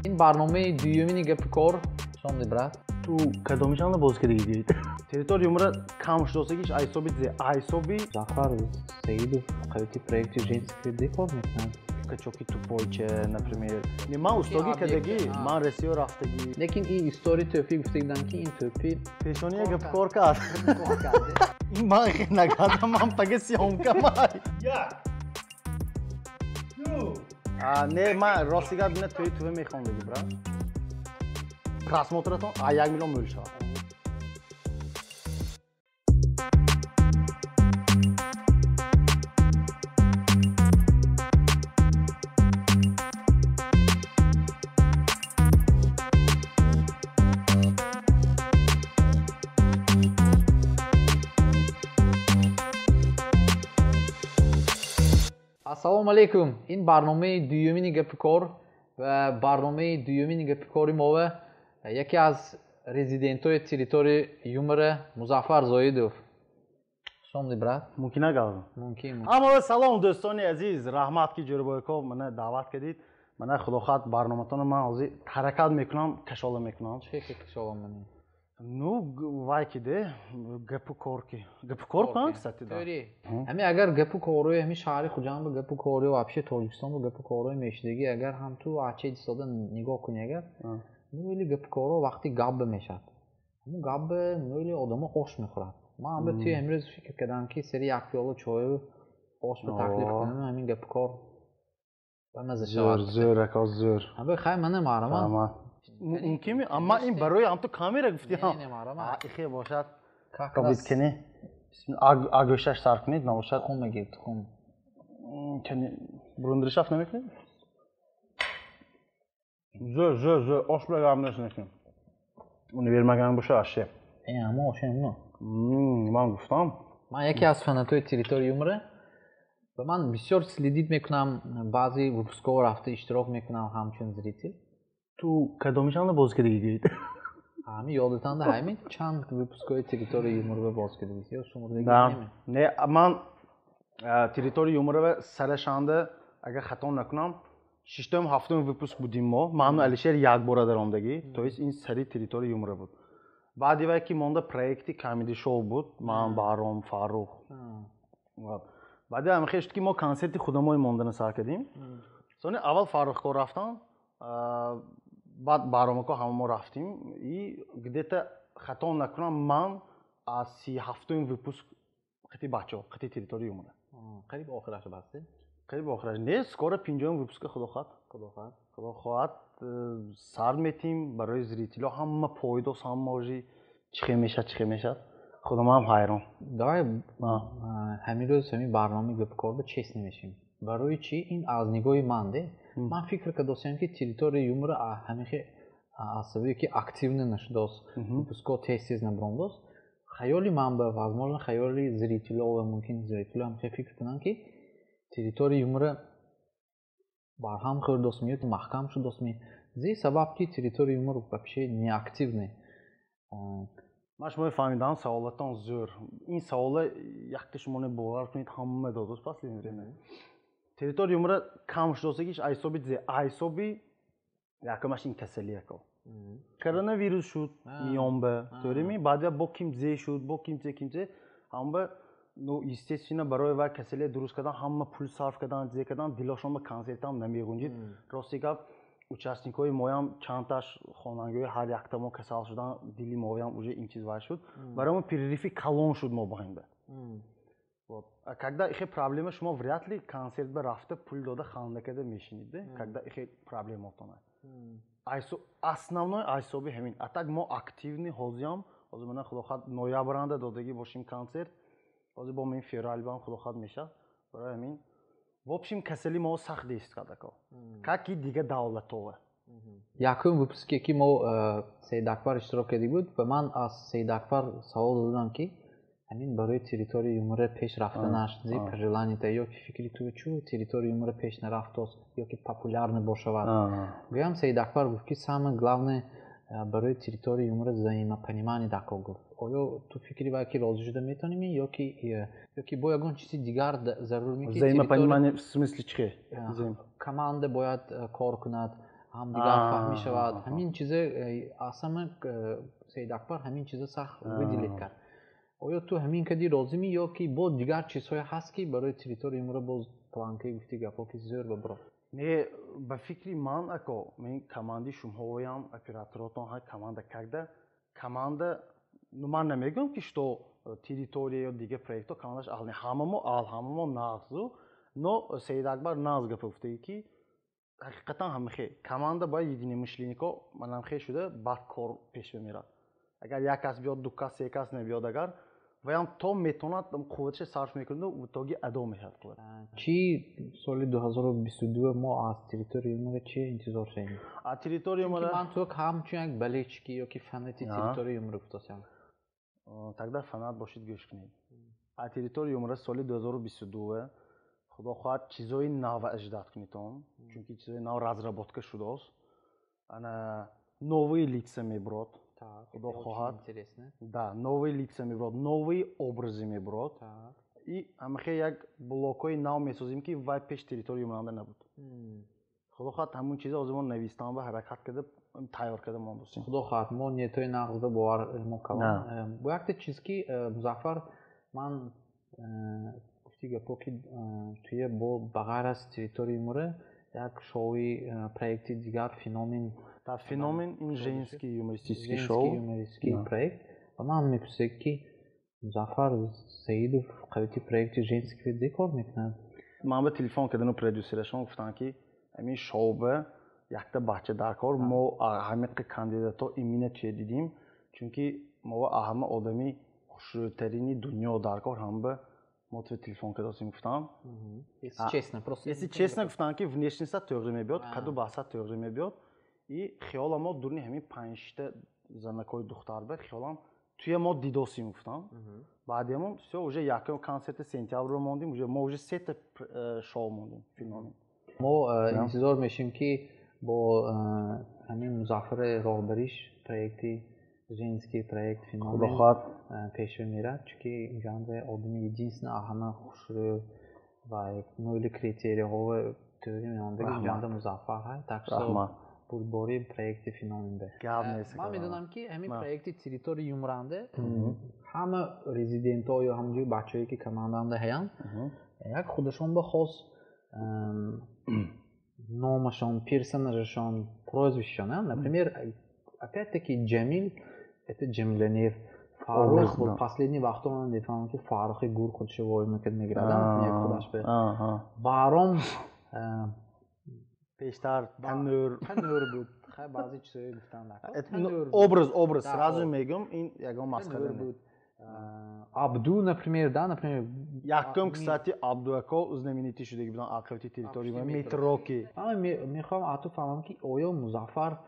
این برنامه دومین گپ کار شون брат. تو کدومشان رو باز کردی؟ تریتوریوم را کم شدوسگیش айсоби Захар Саидов в какой-то проекте женской декор метнан. качоки тупойче, например. Не ман устоги кадаги, ман ресио рафтаги. Lekin این استوری توفی گفتگیدن که این توفی پیشونی گپ کار کرد. این من خیلی نگردم من پگه سیام کمای. نه من راستی گفت نه توی میخوام بگی برا. просмотратон 1 миллион мөл шавад. Ассалому алейкум. این برنامه دومین گپ کار و برنامه دومین گپ کاری ما یکی از резидент‌های تریتوری یومر مظفر زاهدов. شوندی брат؟ ممکن نگردم. ممکن. اما سلام دوستان عزیز، رحمت کی جربایکو منو دعوت کردید. من خدا خواهد برنامه‌تون من از حرکت میکنم، کشاله میکنم. چه کشاله منی؟ نو وای کیده گپ کار کی؟ گپ کار کنم کساتی دا. همین اگر گپ کاروی همین شهری خودم به گپ کاری و вообще تاجیکستان به گپ کاری میشدگی اگر هم تو آچه دیساده نگاه کنی اگر میلی گپ کارو وقتی گاب میشد. همون گاب میلی آدمو خوش میخورد. ما هم به توی امروز فکر کردم که سری یک پیاله چای خوش به تکلیف کنیم همین گپ کار و مزه شود. زور زور. هم خیر من نمیارم. ممکنه اما این برای هم تو کامیرا گفتی ها. خیلی باشد. کابیت کنی. آگوشش سر کنید نباشد. خون میگید خون. کنی بروندرشاف نمیکنی؟ زور آش بگم نشنکیم. اونی برمگم باشه آشه. اما آشه نه. من گفتم. من یکی از فناتوی تریتوریومره و من بسیار سلیدیت میکنم بعضی ویپسکو رفته اشتراک میکنم همچون زریتیل. تو کدومشان رو باز کردی؟ همین یادتان ده همین چند ویپسکوی تریتوریومر رو باز کردی یا شما دیگه نه من تریتوریومر رو سرشانده اگه خطا نکنم ششم هفتم ویپسک بودیم ما من و علیشیر یک بار در آمدگی تو این سری تریتوریومر بود بعدی وقتی مونده پروژه کامیدی شو بود من بارم فاروق بعدی هم خیلی که ما کنسرت خودمون موندن سر کردیم سونی اول فاروق کو رفتم بعد برامکو همه ما رفتیم ای گدیتا خطا نکنم من از 37م ویپسک خیلی بچه خیلی تریتوریومه قریب آخرش بسته قریب آخرش نه سکور 5م ویپسک خدا خواهد سر میتیم برای زریتیلا همه پایداست همه موجی چخه میشد خدا ما هم حیران داره همین روز همین برنامه گپ کار به چیز نمیشیم برای چی این از نگاه منده من فکر کردم که تریتوریوم را همیشه عصبی که اکتیو نشداست ویپسکو تیز نبرونداست خیالی من به возможно خیالی زریتیلا و ممکن زریتیلا هم فکر کنن که تریتوریوم را برهم خورداست میاد محکم شداست می زی سبب که تریتوریوم رو вообще не активне من شما فهمیدم سوالاتون زور این سوال یک شما باور کنید همه دادوس پس نمیرینه تریتوریوم را کم شدوسگیش айсоби якомаш ин касалия ко коронавирус шуд миёнба дореми баъда бо кимзе шуд бо кимзе ҳамба ну естественно барои ва касалия дуруст кардан ҳама пул сарф кардан зе кардан дилошон ба консертам намегунҷид рости гап участникои моям чандташ хонангои ҳар яктамо касал шудан дили моям уже ин чиз вай шуд барои мо перерифи калон шуд мо баҳинда Вот. А когда их проблема, шумо вряд ли концерт бы рафта пул дода ханда када мешинид, да? Когда их проблема отона. Основной айсоби хамин. А так мо активни ҳозиам, ҳозир мана худохад ноябранда додаги бошим концерт. Ҳозир бо мен февралбам худохад меша. Барои хамин в общем касали мо сахт дест кадако. Как и дига давлатова. Якум выпуске ки мо Саид Акбар иштирок кардик буд ва ман аз Саид Акбар савол додам ки همین برای تریتوریوم پیش رفتنش زی پرجلانیته یا که فکری تو چو تریتوریوم پیش نرفت است یا که پاپولار نباشد. گویم سید اکبر گفت که самое главное برای تریتوریوم взаимопонимание такого گفت. آیا تو فکری باید که راضی شده میتونیم یا که باید اون چیزی دیگر ضرور میکنه؟ взаимопонимание в смысле چیه؟ کمانده باید کار کند. ҳамдигар фаҳмӣ шавад. Ҳамин чиза асама Саид Акбар ҳамин чиза сахт выделит кард. оё ту ҳамин кади розимӣ ё ки бо дигар чизҳое ҳаст ки барои территорияи имро боз планкаи гуфти гапҳо ки зӯр ба бирод? Не ба фикри ман ако мен команди шумоҳоям операторотон ҳай команда карда команда ман намегӯям ки што территория ё дигар проектҳо командаш аҳл не ҳамамо нағзу но Саид Акбар нағз гапа гуфтаги ки ҳақиқатан ҳамихе команда бояд единомышленнико манамхе шуда баъд кор пеш бимерад. Агар як кас биёд ду кас се кас набиёд агар ваям то метавонад қувваташ сарф мекунад ва тоги адо меҳад қувват. Чӣ соли 2022 мо аз территорияи умра чӣ интизор шавем? А территория умра ман то ҳамчун як балечки ё ки фанати территорияи умра гуфтасам. Тогда фанат бошид гӯш кунед. А территорияи умра соли 2022 худо хоҳад чизои нав аждад кунитон, чунки чизои нав разработка шудааст. Ана новые лица меброд. Худо хоҳад. Да, новые лица меброд, новые образы меброд. И ҳамахе як блокҳои нав месозим ки вай пеш территорияи умранда набуд. худо хоҳад ҳамун чиза ҳозир мо навистан ва ҳаракат карда тайёр карда мо босем. худо хоҳад мо нетои нағзда бовар мо калон. Бо якта чиз ки Музаффар ман гуфти гапо ки туе бо ба ғайр аз территорияи умра як шоуи проекти дигар феномен. Да, феномен ин женский юмористический шоу. Женский юмористический проект. Ва ман мепурсем ки Музаффар Саидов қавити проекти женский де кор мекунад. Ман ба телефон кардану продюсерашон гуфтам ки ҳамин шоуба якта бача дар кор мо ҳамиқи кандидато имина туя дидим чунки мо ва ҳама одами хушрӯйтарини дунё дар кор ҳамба мо туя телефон кардасим гуфтам. Если честно гуфтам ки внешниса тоғри мебиёд, каду баҳса тоғри мебиёд и хиёла мо дуруни ҳамин 5-6 занакои духтар ба хиёлам туя мо дидосим гуфтам. Баъдиамон всё уже якум концерти сентябрро мондим, уже мо уже 3 шоу мондим феномен. мо интизор мешим ки бо ҳамин Музаффари роҳбариш проекти женский проект феномен пеш мемирад чунки ҷанре одами единственно ҳама хушрӯ ва мӯли критерияҳо тӯри меондаги ҷанре Музаффар ҳай так што бурбори проекти феномен бе. Ман медонам ки ҳамин проекти территорияи умранде ҳама резидентҳо ё ҳамҷои бачаҳое ки команданда ҳаянд як худашон ба хос номашон, персонажашон, прозвищашон. Например, опять-таки Джамил — это джамилянер. Фарух в последние вақто ман дидам ки Фарухи гур худшо вой мегирад, например, худаш бе. Баром пештар танӯр буд. Хай баъзи чизои гуфтан накард. Образ сразу мегум ин ягон масъала буд. Абду, например, да, например. Якум, кстати, Абду ако знаменитый шудаги будан ақавити территории метроки. Ман мехоҳам ату фаҳмам ки оё Музаффар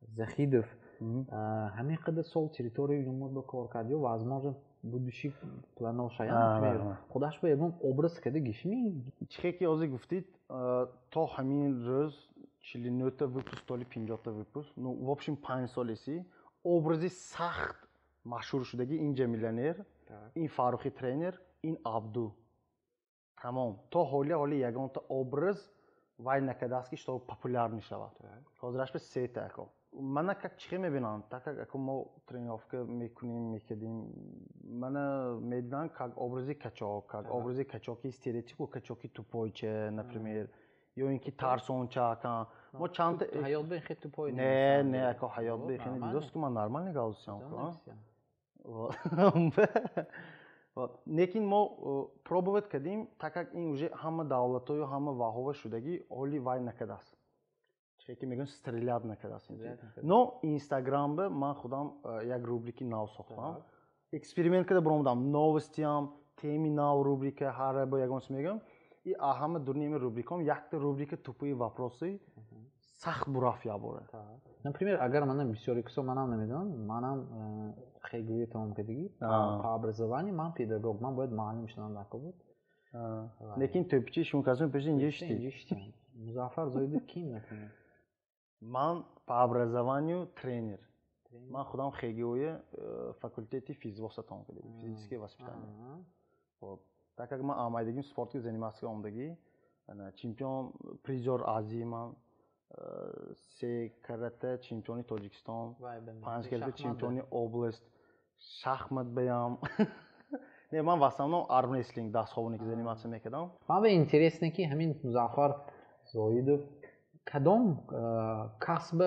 Захидов ҳамин қадар сол территорияи умра кор кард ё возможно будущий планошая, например, худаш ба ягон образ карда гишми. Чихе ки ҳозир гуфтид то ҳамин рӯз 49-та выпуск толи 50-та выпуск, ну в общем 5 солеси образи сахт машҳур шудаги ин Ҷамилянер, ин Фарухи тренер, ин Абду. Тамом. То ҳоли ягонта образ вай накардааст ки што популяр мешавад. Ҳозираш ба 3 та ако. Мана как чихе мебинам, так как ако мо тренировка мекунем, мекардем, мана медонам как образи качок, как образи качоки стереотипу качоки тупойча, например, ё ин ки тарсонча ка. Мо чанд ҳаёт бе хе тупой. Не, ако ҳаёт бе хе дидост ки ман нормальный галусям кунам. Лекин мо пробовать кардем, так как ин уже ҳама давлатҳо, ҳама ваҳова шудаги ҳоли вай накардааст. Чихе ки мегӯям стрелят накардааст. Но Инстаграмда ман худам як рубрики нав сохтам. Эксперимент карда биромадам, новостиам, теми нав рубрика, ҳар бо ягон чиз мегӯям. И ҳама дуруни ин рубрикам якта рубрика тупои вопроси сахт бураф ябора. Например, агар манам бисёри кусо манам намедонам, манам хегӯи тамом кардагӣ, по образованию ман педагог, ман бояд муаллим шудам дар Кобут. Лекин тӯпичи шумкасум пеши инҷа иштӣ. Музаффар Зоидов ким, например? Ман по образованию тренер. Ман худам хегӯи факультети физвоса тамом кардагӣ, физическое воспитание. Так как ман омадагим спортки заниматься омадагӣ, чемпион, призёр Азии ман, سه карате чемпиони Тоҷикистон, Вай, бе, 5 карате шахмат чемпиони област, шахмат беям. Не, ман в основном армрестлинг, дастховоники заниматься мекардам. Ман бе интересне ки ҳамин Музаффар Зоидов кадом касб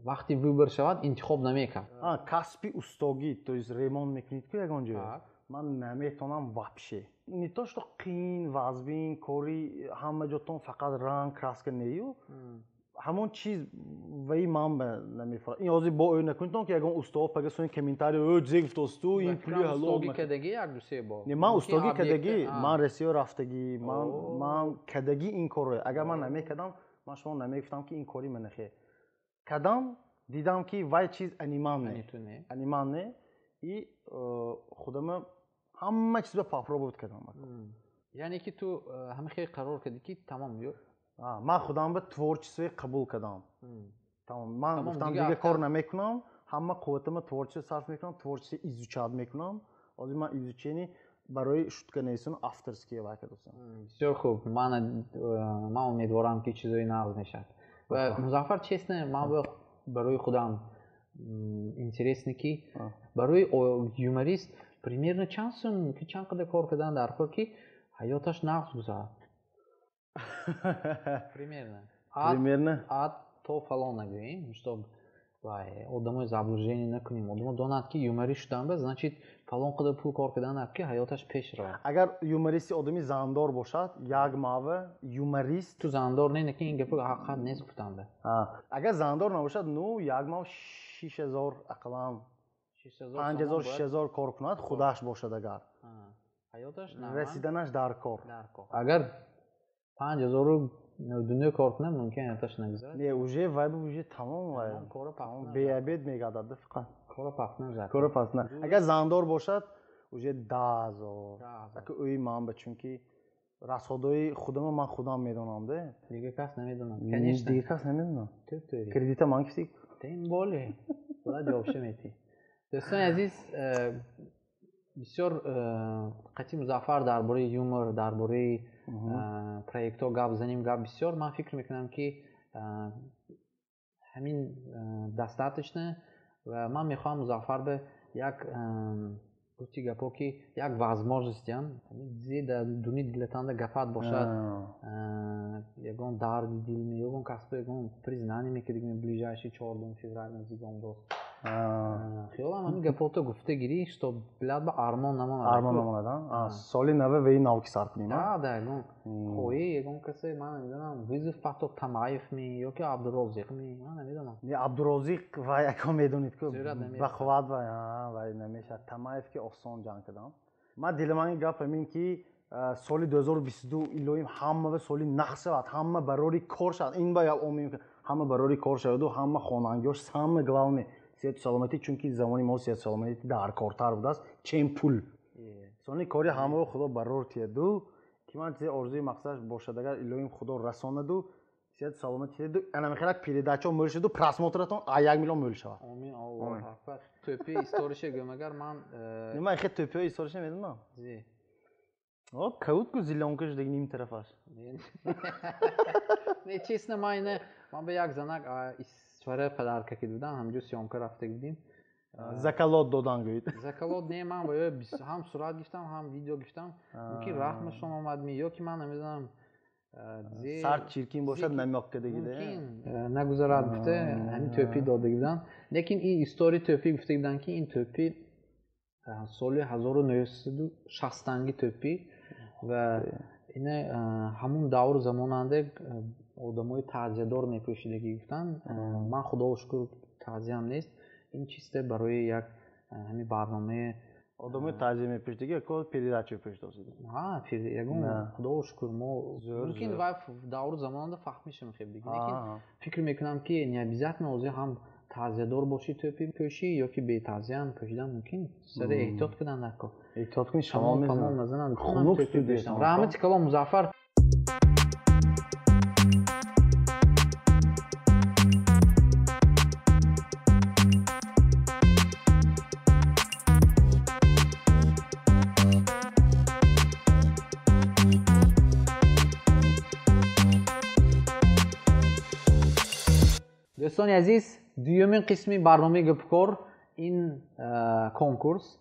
вақти выбор шавад интихоб намекард? Касби устогӣ, то есть ремонт мекунид ку ягон ҷо. Ман наметонам вообще. Не то что қин, вазбин, кори ҳама ҷотон фақат ранг, краска нею. ҳамон чиз ваи ман намефарад. Ин ҳозир бо ӯ накунитон ки ягон устод пага сони комментари ӯ зиг фтосту ин пули ҳалол устогӣ кадагӣ як ду се бор. Не, ман устогӣ кадагӣ, ман ресиё рафтагӣ, ман кадагӣ ин корро. Агар ман намекардам, ман шумо намегуфтам ки ин кори манахе. Кадам дидам ки вай чиз аниман не. Аниман не. И худама ҳама чизро попробовать кардам. Яъне ки ту ҳамихе қарор кардӣ ки тамом ё? Ман худамро творчестве қабул кардам. Тамом. Ман гуфтам дига кор намекунам, ҳама қувватамро творчестве сарф мекунам, творчестве изучат мекунам. Ҳозир ман изучени барои шутканависони авторские вайка достам. Бисёр хуб. Ман умедворам ки чизои нағз мешавад. Ва Музаффар честно, ман барои худам интересне ки барои юморист примерно чанд сон ки чанд қадар кор кардан дар кор ки ҳаёташ нағз гузарад. Примерно. Ад то фалон нагӯем, чтоб одамои заблуждение накунем. Одамон донад ки юморист шудан, значит фалон қадар пул кор кардан ки ҳаёташ пеш равад. Агар юмористи одами зандор бошад, як мава юморист. Ту зандор не, ки ин гапа ҳақиқат нест гуфтам. Агар зандор набошад, ну як мав 6000 ақалан 5000 6000 кор кунад, худаш бошад агар. ҳаёташ расиданаш дар кор. Агар 5000 дунё кор кунад, мумкин ҳаёташ нагузарад. Не, уже вайб уже тамом вайб. Кора пахна. Беабед мегардад фақат. Кора пахна зак. Кора пахна. Агар зандор бошад, уже 10000. Ака ӯи ман ба чунки расходои худам ман худам медонам де. Дига кас намедонам. Конечно. Дига кас намедонам. Тӯ. Кредита ман кисик. Тем более. Худа ҷавобша мети. Дӯстони азиз, бисёр қати Музаффар дар бораи юмор, дар бораи проектҳо гап занем, гап бисёр. Ман фикр мекунам ки ҳамин достаточно ва ман мехоҳам Музаффар ба як гуфти гапо ки як возможности дар дуни дилатанда гапат бошад, ягон дарди дил ме, ягон касбо ягон признание мекарди ки ближайши 4 феврал назигам дост. خیالم همین گپاتو گفته گیری شتاب بلاد با آرمان نمانه. آرمان نمانه. سالی نوه وی ناو کی سر کنیم. ده یگون خویی یگون کسی من نمیدونم ویزف پاتو تمایف می یا که عبدالرازق می من نمیدونم. نه عبدالرازق وای اکو میدونید که بخواد وای نمیشه تمایف که آسان جان کردم. من دیلمانی گپ همین کی سالی 2022 ایلویم همه به سالی نقص وقت همه برای کار شد این با یا امید همه برای کار شد و همه خانانگیش همه گلومی سیاست سلامتی چونکی زمانی ما سیاست سلامتی در کارتر بود است چند پول سانی کاری همه خدا برار تیدو که من چیز آرزوی مقصدش باشد اگر الهیم خدا رسانه دو سیاست سلامتی دو انا میخوام یک پیرداچو مولش دو پراسموتراتون 1 میلیون مول شود. آمین الله اکبر. توپی استوریشه گمگر من. نمی خیلی توپی استوریشه میدونم. زی. کود کو زیلانکش دیگه نیم طرف است. نه چیز نماینه من به یک زنگ استفاده پدرکه که دیدم همجور سیامکه رفته بودیم. زکالات دادن گوید. زکالات نه من باید هم صورت گفتم هم ویدیو گفتم. که رحمشون آمد می یا که من نمیدونم. سر چیرکین باشد نمیاد که دیگه. ممکن نگذارد گفته همین توپی داده بودن. لیکن این استوری توپی گفته بودن که این توپی سال 1960 توپی و این همون دور زماننده آدمای تعزیه‌دار میپوشیدگی گفتن من خدا رو شکر تعزیه‌ام نیست این چیسته برای یک همین برنامه آدمای تعزیه میپوشیدگی کل پیریداچو پوشیده است ها پیریدگی خدا رو شکر ما ممکن و دور زماننده فهمیشم خیلی دیگه لیکن فکر میکنم که نیابیزت موضوع هم تعزیه‌دار باشی توپی پوشی یا که بی تعزیه هم پوشیدن ممکن سر احتیاط کنن نکن احتیاط کنی شما میزنن خنوک داشتم رحمت کلا مظفر دوستان عزیز دومین قسمی برنامه گپکار این کنکورس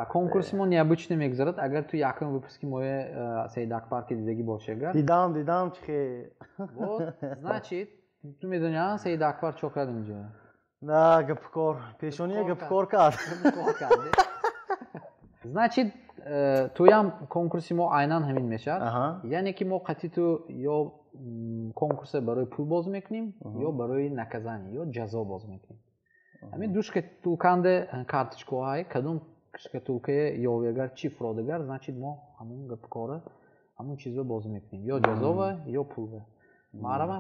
کنکورس ما необычный میگذرد اگر تو یکم выпуске моє سید اکبر که دیدگی باشه گر دیدم چه вот значит تو میدونی سید اکبر چه کرد اینجا نه گپکار پیشونی گپکار کرد значит توی هم کنکورسی ما عیناً همین میشه یعنی که ما قطعی تو یا کنکورس برای پول باز میکنیم یا برای نکزانی یا جزا باز میکنیم همین دوش که тулканде карточкаҳай кадом шкатулкаи ёвегар чи фродагар значит мо ҳамун гапкора ҳамун чизро боз мекунем ё ҷазова ё пулва маърама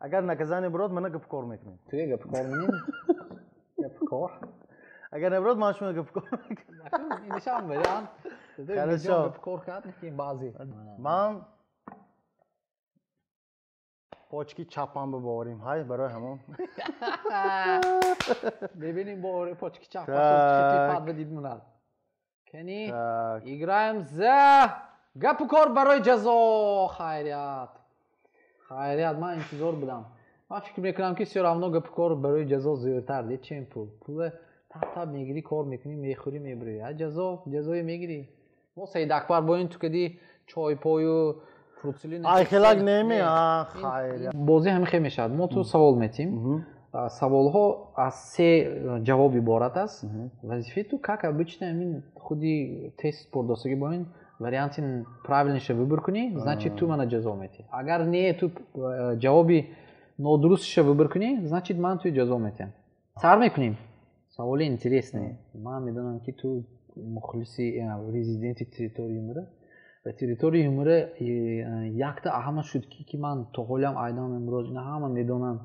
агар наказание бурод мана гапкор мекунем туе гапкор мекунем гапкор агар набурод ман шумо гапкор мекунем нишон медам хорошо гапкор кард мекунем баъзе ман почки чапам биборим ҳай барои ҳамон бибинем бо почки чапам пад дид мунад кани играем за гапкор барои ҷазо хайрият ман интизор будам ман фикр мекунам ки все равно гапкор барои ҷазо зиёдтар де чем пул таб мегирӣ кор мекунӣ мехӯрӣ мебурӣ а ҷазое мегирӣ мо саид акбар бо ин тукади чойпою айхелак неми хайр бозӣ ҳамин хел мешавад мо ту савол метим саволҳо аз се ҷавоб иборат аст вазифаи ту как обычно ҳамин худи тест спортдостагӣ бо ин варианти правилниша выбор кунӣ значит ту мана ҷазо метӣ агар не ту ҷавоби нодурустиша выбор кунӣ значит ман туи ҷазо метиҳам сар мекунем саволи интересное ман медонам ки ту мухлиси резиденти территории юмра ва территории юмра якта аҳама шутки ки ман то ҳолам айдам имрӯз ина ҳама медонам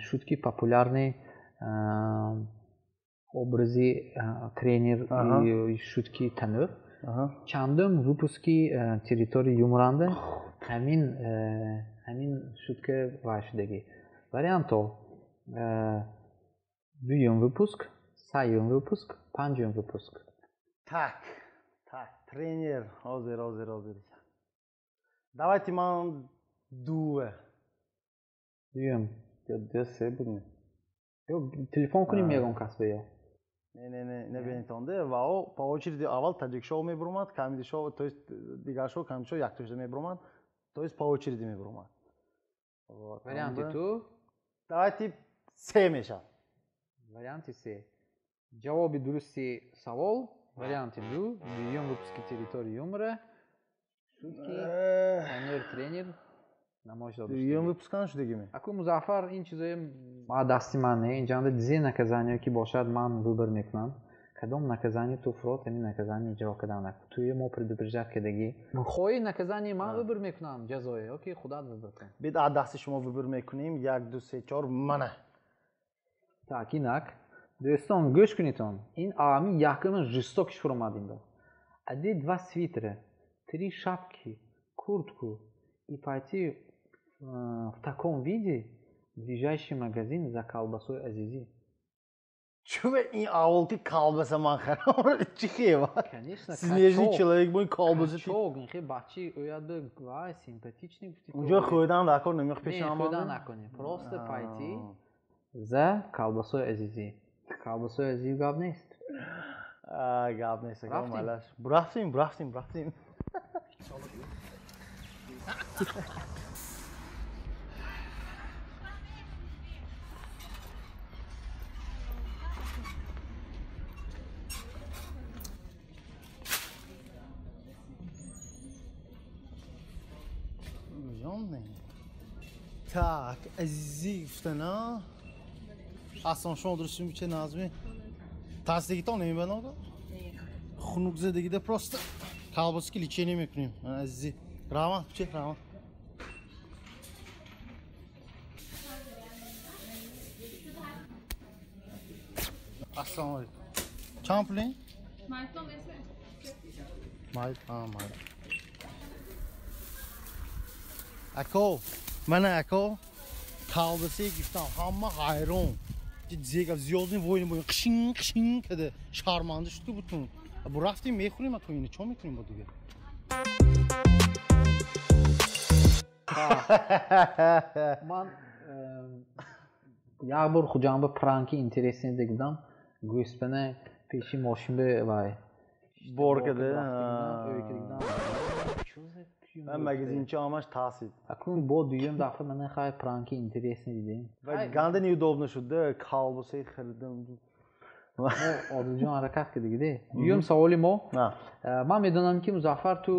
шутки популярный образи тренер и шутки танӯр чандум выпуски территории юмранда ҳамин шутка ва шудагӣ варианто дуюм выпуск сеюм выпуск панҷум выпуск так тренер ҳозир давайте ман дуюм се будем ё телефон кунем ягон кас беё не бентонде вао по очереди аввал таҷикшоҳ мебуромад камидишоҳ то есть дигаршоҳ камидишоҳ яктоҷа мебуромад то есть по очереди мебуромад варианти ту давайте се мешав варианти се ҷавоби дурусти савол варианти дуюм выпуски территории юмра шутки тренер намоиш дод дуюм выпускан шудагиме аку музаффар ин чизои ма дасти ман не инҷанда дизе наказание ки бошад ман выбор мекунам кадом наказание ту фурод ҳамин наказание иҷро кардан накун туи мо предупреждат кардагӣ хоҳӣ наказание ман выбор мекунам ҷазое оки худат выбор кун бед аз дасти шумо выбор мекунем 1 2 3 4 мана так инак дӯстон гӯш кунитон ин алами якуми жестокиш фуромад инда ади 2 свитера 3 шапки куртку и пойти в таком виде в ближайший магазин за колбасой Азизи. Чуве ин аввал ки колбаса ман харам чи хева? Конечно, снежный человек бо ин колбаса чог ин хе бачи ояд вай симпатичный гуфти. Унҷо хӯдан након намех пешам хӯдан накони. Просто пойти за колбасой Азизи. Колбасой Азизи гап нест. Гап нест, гап малаш. Брафтим. Так, азизи гуфтана асан шумо дурустум че назми тасдигитон мебанад хунукзадагида просто колбаски личение мекунем азизи раван че раван ассалому алейкум чанд пулин майт ако мана ако колбасе гифтам ҳама ҳайрон зега зиёдни воин бо қишин када шарманда шуд ки бутун бу рафтим мехӯрем ако ин чо мекунем бо дигар ман як бор хуҷанба пранки интересни дегидам гӯспана пеши мошин бевай Боркаде. Чӯ Мен магазинчи омаш тасид. акун бо дуюм дафъа мана хай пранки интересни дидем. Ва ганда неудобно шуда, колбасаи хиридам. мо одилҷон ҳаракат кардагӣ де. Дуюм саволи мо. Ман медонам ки Музаффар ту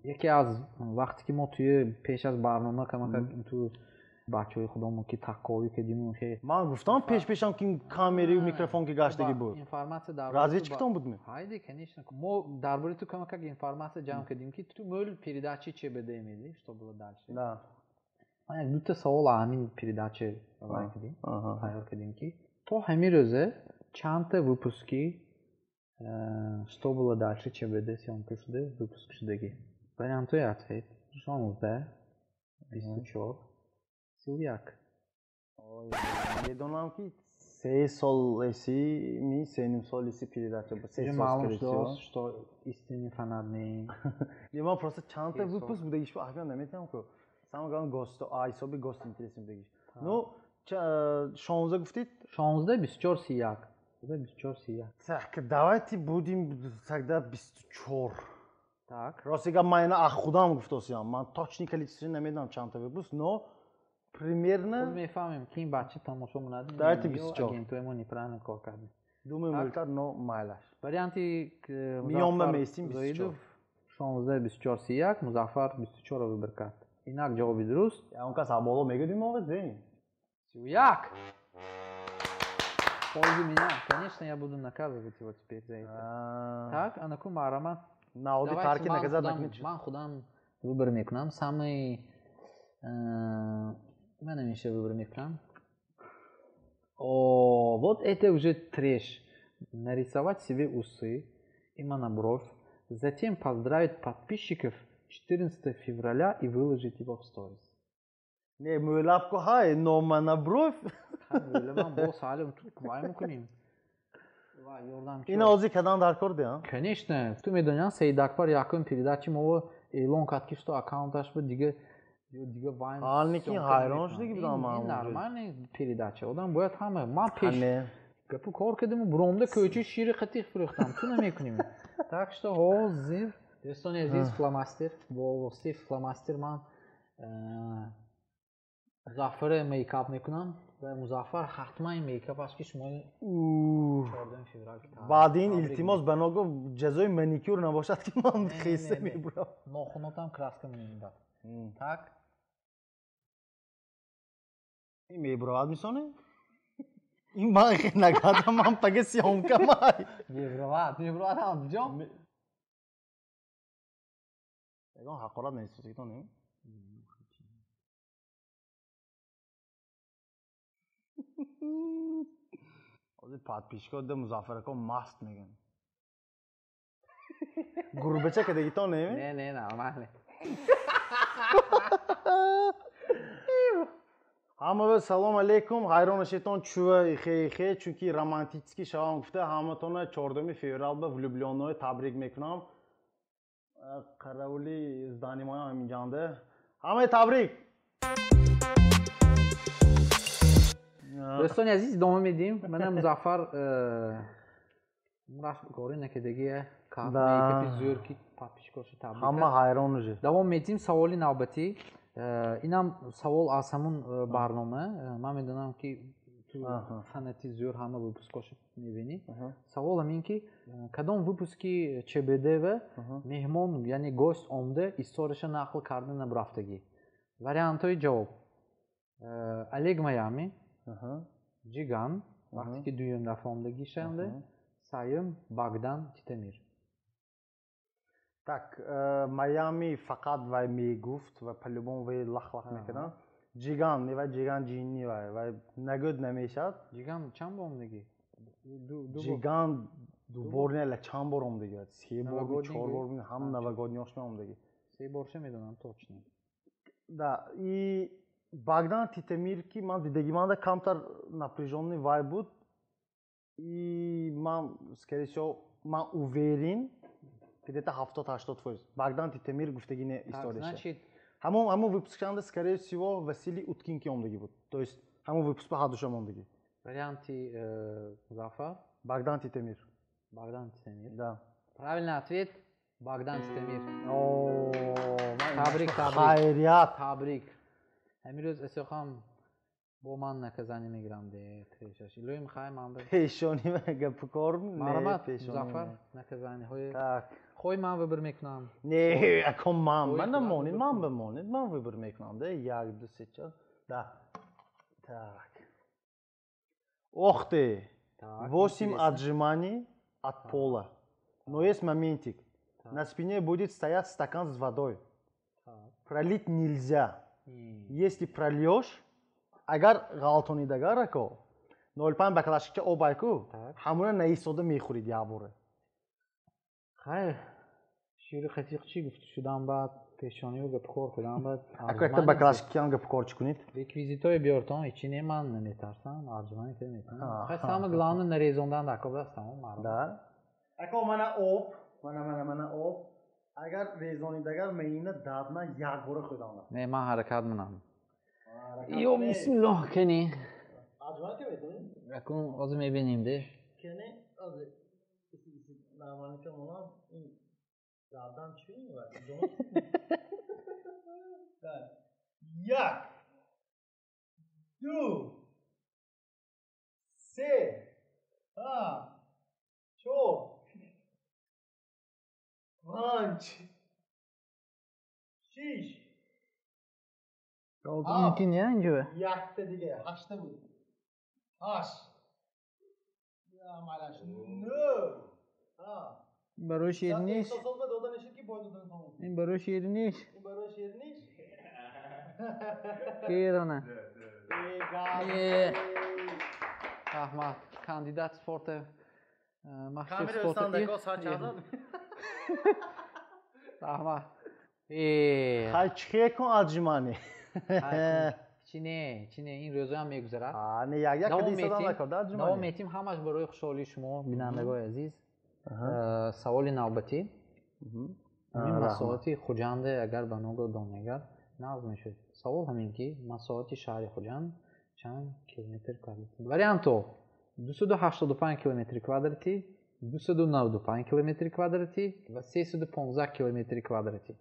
яке аз вақте ки мо туи пеш аз барнома камака ту бачаҳои худомон ки такковӣ кардиму хеле Ман гуфтам пеш-пешам ки камераю микрофон ки гаштаги буд. Информация дар Разведчиктон будми? Хайде, конечно. Мо дар бораи ту камака информация ҷамъ кардем ки ту мӯл передачи ЧБД меди, что было дальше. Да. Ман як дута савол ҳамин передача тайёр кардем ки то ҳамин рӯзе чандта выпуски что было дальше ЧБД съёмка шуда выпуск шудагӣ? Вариантҳои ответ 16, 24, 31. Медонам ки 3 солеси ми 3 солеси передача ба 3 сол маълум шудааст что истинный фанат не. Ман просто чандта выпуск будагиш аҳмия наметавонам ку самое главное гост ҳисоби гост интересен будагиш. Ну 16 гуфтид? 16, 24, 31. 24, 31. Так, давайте будем тогда 24. Так. Ростига ман ах худам гуфтосиям. Ман точный количество намедонам чандта выпуск, но примерно мефаҳмем ки ин бача тамошо мунад. Давайте 24. Агентои мо неправильно кор кардем. Думаю, мултар, но майлаш. Варианти Миёнба местим 24. 16, 24, 31, Музаффар 24 выбор кард. Инак ҷавоби дуруст. Он кас аболо мегӯдим овоз дем. 31. Пользу меня. Конечно, я буду наказывать его теперь за это. Так, анаку марамат. Наоди тарки наказад накунед. Ман худам выбор мекунам. Самый ман ҳамеша выбор мекунам. О, вот это уже треш. Нарисовать себе усы, именно бровь, затем поздравить подписчиков 14 февраля и выложить его в сторис. Не, мӯлаб ку ҳай, но мана бровь. Мӯлабам бо салим ту вай мекунем. Ва ёрдамчӣ. Ин озӣ кадан дар кор диҳам? Конечно. Ту медоням Саид Акбар якум передачи мо эълон кард ки што аккаунташ буд дига вайн. Ҳалники ҳайрон шудагӣ будам ман. Ин нормальный передача. Одам бояд ҳама ман пеш гапу кор кардиму буромда кӯчи шири қатиқ фурӯхтам. Ту намекунем. Так што ҳозир дӯстони азиз фломастер бо воситаи фломастер ман Музаффар мейкап мекунам ва Музаффар ҳатман мейкапаш ки шумо 14 феврал баъди ин илтимос ба ного ҷазои маникюр набошад ки ман хиса мебурам. нохунотам краска меминдад. Так ин мебуравад мисоне? ин ман нагадам ман пага сиёмкамай. мебуравад ҳамҷо. ягон ҳақорат наистотикдон не? ҳозир подписчикҳо да Музаффаракон маст меган. Гурбача кадагитон не? Не, нормально. ҳамаҳо салом алейкум. ҳайронашетон чува ихе чунки романтически шавам гуфта ҳаматона 14 феврал ба влюблёнҳо табрик мекунам. қаравули зданимоям ҳаминҷанда. ҳамаи табрик. дӯстони азиз идома медиҳем. Манам Музаффар кори накардагие мейкапи зӯр ки подписчикоша табрик. ҳама ҳайрон уже. Давом медиҳем. Саволи навбатӣ. Инам савол аз ҳамун барнома. Ман медонам ки ту фанати зӯр ҳама выпускоша мебинӣ. Саволам ин ки кадом выпуски ЧБД меҳмон яъне гост омда истораша нақл карданам рафтагӣ? Вариантҳои ҷавоб. Олег Майами, Ҷиган вақте ки дуюм дафъа омдагӣ шаванда, сеюм Богдан Титамир. Так, Майами фақат вай мегуфт ва по-любому вай лах-лах мекардан. Ҷиган, вай ҷиган ҷинни вай нагӯд намешад. Ҷиган чанд бор омдагӣ? Ҷиган дубор не ла чанд бор омдагӣ? 3 бор, 4 бор, ҳам новогодниёш омдагӣ. 3 борша медонам точно. Да, и Богдан Титамир ки ман дидагиманда камтар напряжённый вай буд. И ман скорее всего ман уверен где-то 70-80%. Богдан Титамир гуфтагӣ не историяша. Значит, Ҳамон выпусканда, скорее всего, Василий Уткин ки омдагӣ буд. То есть ҳамон выпуск ба ҳардуша мондагӣ. Варианти Музаффар? Богдан Титемир. Богдан Титемир. Да. Правильный ответ Богдан Титемир. О, Табрик, хайрият. Табрик. Амирӯз асохам бо ман наказание мегирам де трешаш. Илои михай ман бе. Пешони гапкор не. Марамат Музаффар наказаниеҳои. Так. Хой ман выбор мекунам. Не, аком ман намонид, ман бемонид, ман выбор мекунам де 1 2 3 4. Да. Так. Ох ты. 8 отжиманий от пола. Но есть моментик. На спине будет стоять стакан с водой. Пролить нельзя. Если прольешь, агар галтонидагар ко 0.5 баклашка об айку, ҳамуна наистода мехӯрид як боре. Хайр. Шири хатиқчи гуфт шудам баъд пешониё гапкор кудам баъд. Акта баклашкиам гапкор чикунид. Реквизитои биёртон ичине ман наметарсам, арҷумани ки метарсам. Хай сама главно нарезондан дакоб дастам, марам. Да. Ако мана об, мана об. Агар резонидагар меина дадна як боре хӯдам. Не, ман ҳаракат менам. Ё бисмиллоҳ кени. Арҷумани ки метонӣ? Акун ҳозир мебинем де. Кени ҳозир нормали ки монам ин дадам чӣ мебарад? Як, ду, се, чор, панҷ, шиш. Ки не инҷо. Якта дига, ҳашта буд. Ҳашт. Амалаш. Нӯ. Барои шер нест. Эҳсосот ба дода нешад ки бояд додан тамом. Ин барои шер нест. Ин барои шер нест. Керона. Аҳмад, кандидат спорта махсус спорта. Аҳмад. Хай чихе кун аҷмани. Чине ин рӯзаам мегузарад. Не як кадисадан накарда аҷмани. Давом метим ҳамаш барои хушҳолии шумо бинандагои азиз. Саволи навбатӣ. Ин масоҳати Хуҷанде агар ба ногоҳ донегар нағз мешуд. Савол ҳамин ки масоҳати шаҳри Хуҷанд чанд километр квадрати? Варианто 285 километри квадрати, 295 километри квадрати ва 315 километри квадрати.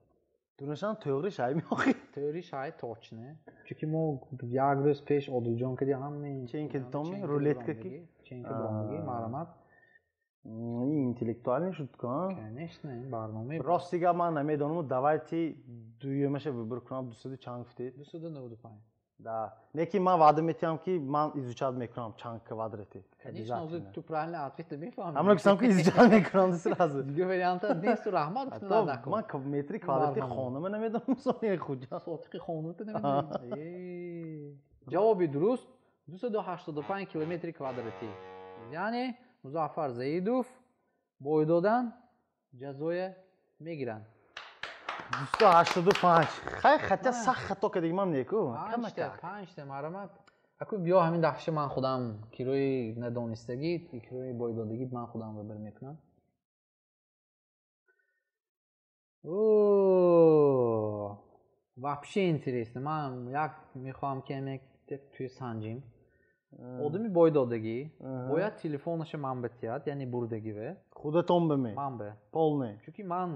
Дунашан то'g'ri shay yo'q. To'g'ri shay точно. Чунки мо як рӯз пеш Одилҷон кардем ҳамин ченки томи рулетка ки ченки брондагӣ маълумот. Интеллектуальный шутка. Конечно, ин барнома. Ростига ман намедонам, давайте дуюмаша выбор кунам 200 чанд гуфтед? 295. Да. Неки ман ваъда метиҳам ки ман изучат мекунам чанд квадрати. Конечно, озир ту правильно ответ мефаҳмӣ. Ҳамна гуфтам ки изучат мекунам сразу. Дига варианта нест раҳмат гуфтам накун. Ман метри квадрати хонама намедонам сони хуҷа. Сотиқи хонута намедонам. Ҷавоби дуруст 285 километри квадрати. Яъне Музаффар Заидов бой додан ҷазоя мегиранд. 285. Хай хата сах хато кардем мам неку. Панҷта марамат. Аку биё ҳамин дафъа ман худам кирои надонистагӣ, кирои бойдодагӣ ман худам выбор мекунам. Вообще интересно. Ман як мехоҳам ки туи санҷим. Одами бойдодагӣ бояд телефонаша манбе тиҳад, яъне бурдагиве. Худатон беме. Манбе. Полне. Чунки ман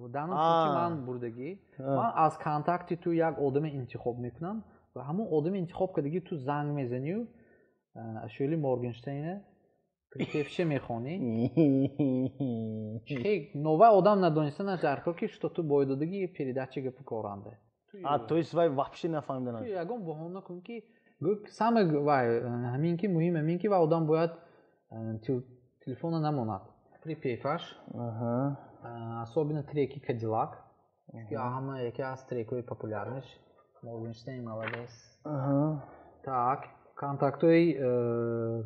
данам случай ман бурдагӣ. Ман аз контакти ту як одаме интихоб мекунам ва ҳамон одами интихоб кардагӣ ту занг мезанию ашъори Моргенштерна припевша мехонӣ. Чихе новай одам надониста наҷаркор ки што ту бойдодагӣ передача гапи коранде. То есть вай вообще нафаҳмидан. Ту ягон баҳона кун ки саме вай ҳамин ки муҳим ҳамин ки ва одам бояд телефона намонад. Припеваш. Особенно треки Cadillac. Чунки ҳама яке аз трекҳои популярнаш. Моргенштерн молодец. Так, контактои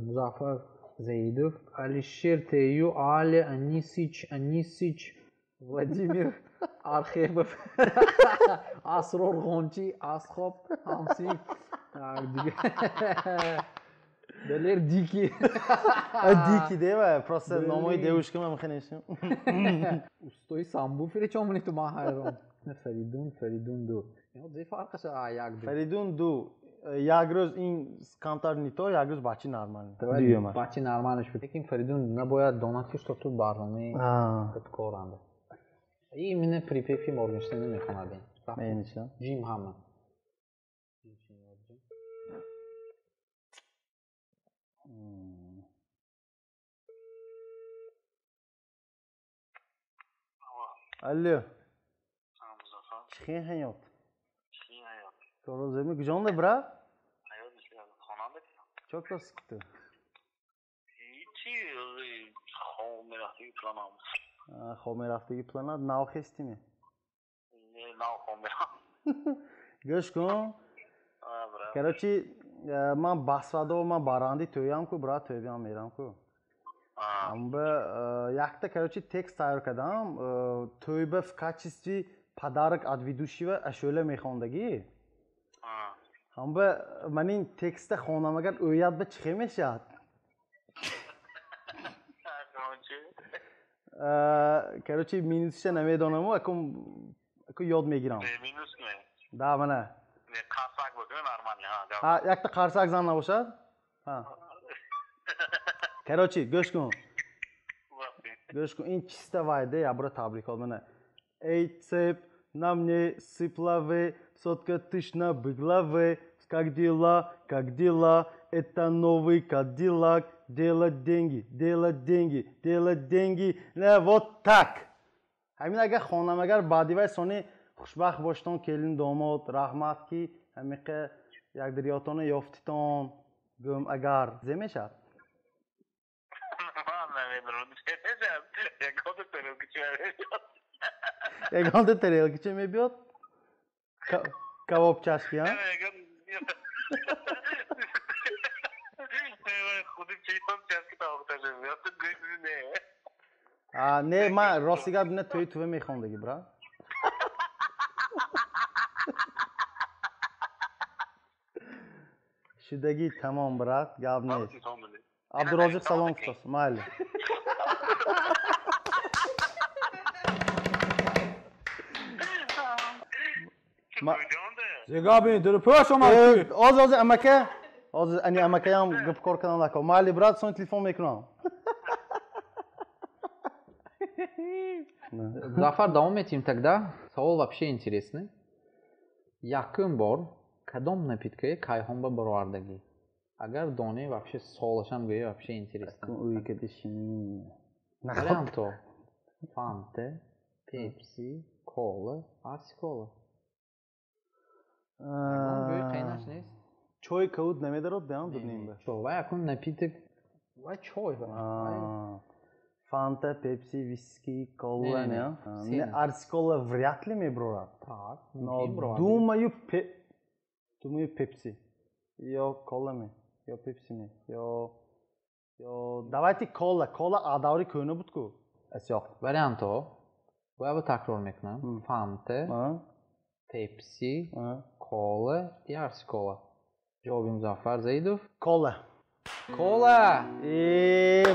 Музаффар Заидов, Алишер Тею, Али Анисич, Владимир Архипов, Асрор Ғончи, Асхоб Ҳамсин. Далер Дики. Дики дева, просто номои девушка ман мехонешам. Устои самбуфире чомони ту ман ҳайрон. اسم فریدون دو. اینا زی فرقش یک دو. فریدون دو. یک روز این کمتر نیتو یک روز بچه نرمال. بچه نرمالش بود. این فریدون نباید داناتیش تو برنامه کارنده. این من پریپیفی مورگنشتین نمیخوام بین. اینچه؟ جیم همه. الو. چی هیات؟ تو روزه می کجانده برا؟ çok da sıktı. خome رفتگی پلانات ناو خستی می؟ ناو خome. گوش کن. کراچی من بسواد و من بارندی تویم کو برا تویم میرم کو. ام یک تا کراچی تکست تایار کردم توی به в качестве подарок от ведущего ашола میخوندگی. ام من این تکست خوانم اگر اویاد به چی میشد؟ کراچی مینوسش نمیدونم و اکو یاد میگیرم. مینوس نه. دا منه. نه قارساق بکنه نرمالی ها. یک تا قارساق زن نباشد؟ ها. کراچی گوش کن. گوش کن این چیسته وایده یا برای تبریکات منه. ای цепь на мне сыплавы, сотка тышна быглавы, как дела, это новый Кадиллак, делать деньги, не вот так. همین اگر خانم اگر بعدی وای سونی خوشبخت باشتون کلین داماد رحمت کی همیشه یک دریاتون یافتیتون گم اگر زمیشد. یگانده تریل که چه میبیاد؟ کباب چشکی ها؟ نه من راستیگه بینه توی میخوندگی برا. شدگی تمام برات گاب نیست. عبدالرازق سلام کتاست مالی. زیگابی در پاش اومد. آز امکه آز انی امکه هم گپ کار کنم نکو مالی برات سون تلفن میکنم. Zafer devam edeyim тогда. Savol вообще интересный. Якын бор кадом напиткае кайхонба баровардагӣ? Агар доне вообще солашам гӯе вообще интересно. Уи ке дишин. Варианто. Фанте, Пепси, кола, арси кола. Гӯи қайнаш нест? Чой кауд намедарад беан дуднем ба. Чо, ва якун напиток ва чой ва. Фанта, Пепси, виски, кола не. Не арси кола вряд ли меброрад. Так, но думаю Пепси. Ё кола ме. Ё Пепси ме. Ё давайте кола. Кола адаври кӯна буд ку. Асёқ. Варианто. Ва такрор мекунам. Фанте, Пепси, кола и арси кола. Ҷавоби Музаффар Заидов. Кола. Кола!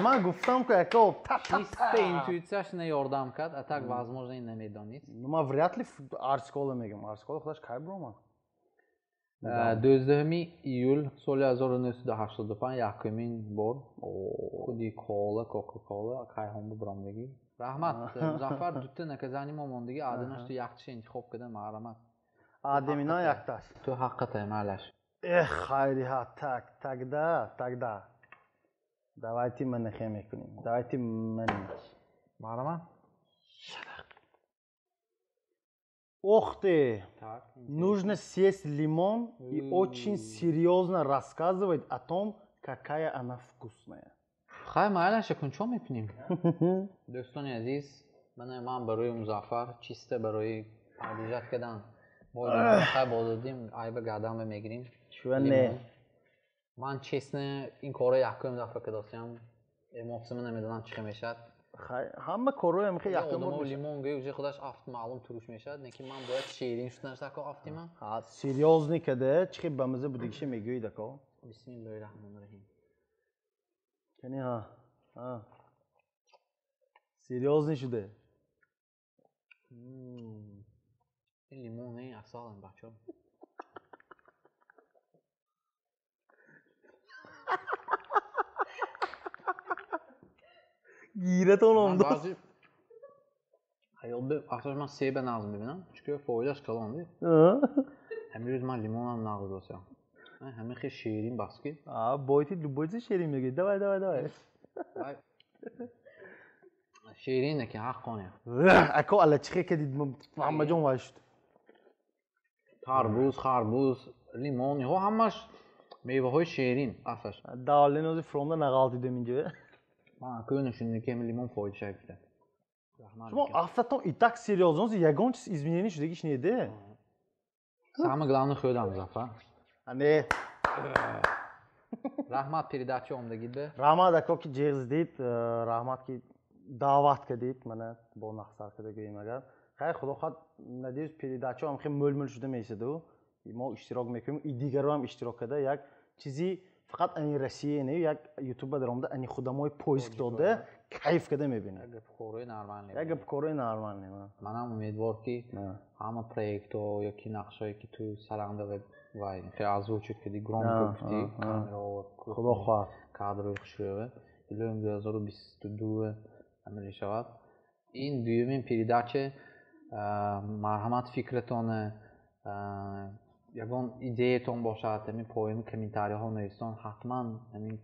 Ман гуфтам ку яко чиста интуитсияш на ёрдам кард, а так возможно и намедонид. Ман вряд ли арси кола мегам. Арси кола худаш кай биромад. 12 июл соли 1985 якумин бор худи кола, кока-кола кайҳонба биромдагӣ. Раҳмат Музаффар дутта наказани мо мондагӣ адинаш ту якташа интихоб кардам марамат. Адемина якташ. Ту ҳаққата малаш. Хайри ха тогда. Давайте мы нахем мекунем. Давайте мы. Марамат. Ох ты! Нужно съесть лимон и очень серьезно рассказывать о том, какая она вкусная. Хай малаша кун чо мекунем? Дӯстони азиз, ман барои Музаффар чиста барои адижат кардан. Хай бозодим, айба гадам мегирим. Чуване. Ман честно ин коро якум дафъа кардостам. Эмоциями намедонам чӣ мешад. ҳама короям хе якум бор лимон гӯй уже худаш афт маълум туруш мешад, неки ман бояд ширин шуданаш тако афтима. Серьёзный каде чӣ ба маза будигиша мегӯи дако. Бисмиллоҳирраҳмонирраҳим. Кани ҳа. Серьёзный шуде. این لیمونه اصلا بچه ها گیرتون من oldu. بعضی aslında ben seybe nazım bibinəm. Çünki foylaş kalandı. Hem yüz ben limonla nazım olsa. Hem xeyli şiirin baskı. Boyutu şirin mi? Давай. Şiirin de ki hak konuya. Ako alla çıkı ki Muhammed Can var. Xarbuz, limon, o hammaş meyvehoy şiirin asas. Dağılın özü fromda nağaltı demince. Bana köyün şimdi kemi limon foydu şey işte. Şuma aftatdan itak seriozunuz yagon izmiyeni şuradaki iş neydi? Samı glavni köyden zafa. Hani Rahmat передача omda gibi. Rahmat ako ki ceğiz deyip, rahmat ki davat ki deyip bana bu naqsarkada göreyim agar. Xayr xudo xat ne deyiz передача ham xeyli möl şuda meysedi o. Ma iştirak mekim, idigaru ham iştirak eda yak çizi faqat ani Rossiya ne yak YouTube'da daromda ani xudamoy poisk dode kayf kada mebine. Gap ko'roy normalniy. Gap ko'roy normalniy. Men ham umidvorki hamma proyekto yoki naqsha yoki tu saranda va озвучивать громко гуфти камера xudo xoh кадрои хушрӯва илоим 2022 амал шавад ин дуюмин передача марҳамат фикратоне ягон идеятон бошад ҳамин поями комментарияҳо навистон ҳатман ҳамин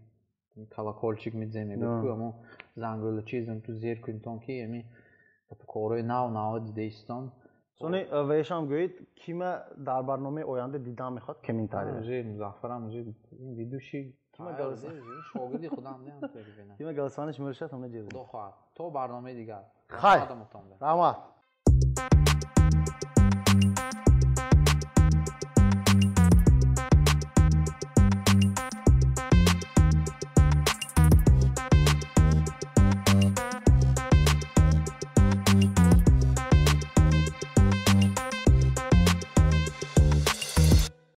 колоколчик мизем мегӯфту аммо зангӯла чизам ту зер кунтон ки ҳамин корои нав дидаистон Sonra Veşam Göyt kime dar barname oyanda didam میخواد komentari. Mujhe Muzaffaram mujhe in vidushi kime galsan shogirdi khudam ne ham kime galsanış mürşet hamne cezim. Xudo xohar to barnome digar. Xayr. Rahmat.